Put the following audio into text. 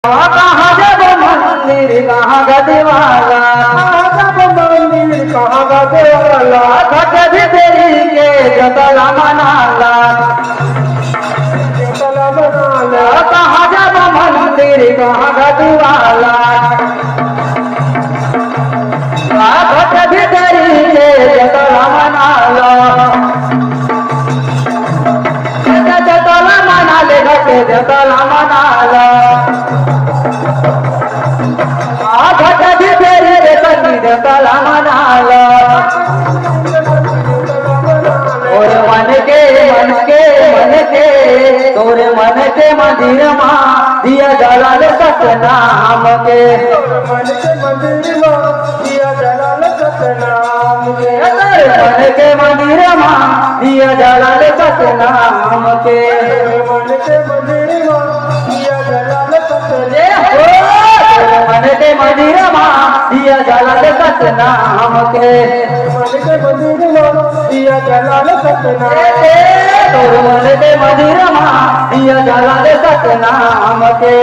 कहाँ जब मंदिर कहाँ गदवाला, जब मंदिर कहाँ गदवाला, घट भीतरी के जतला मनाला, जतला मनाला, कहाँ जब मंदिर कहाँ गदवाला, घट भीतरी के जतला मनाला, जतला मनाले घट जतला मनाला, घट भीतरी के जतला मनाला, और मन के तोरे मन के मंदिर माँ दिया जलाल सतनाम के, मन के मंदिर माँ दिया जलाल सतनाम के, मन के मंदिर माँ दिया जलाल सतनाम के, मन के मंदिर माँ दिया जलाल सतनाम, मन के मंदिर माँ दिया जलाल सतनाम के, मन के मंदिर माँ दिया जलाल सतनाम, तोर मन के मंदिर माँ दिया जलाल सतनाम के।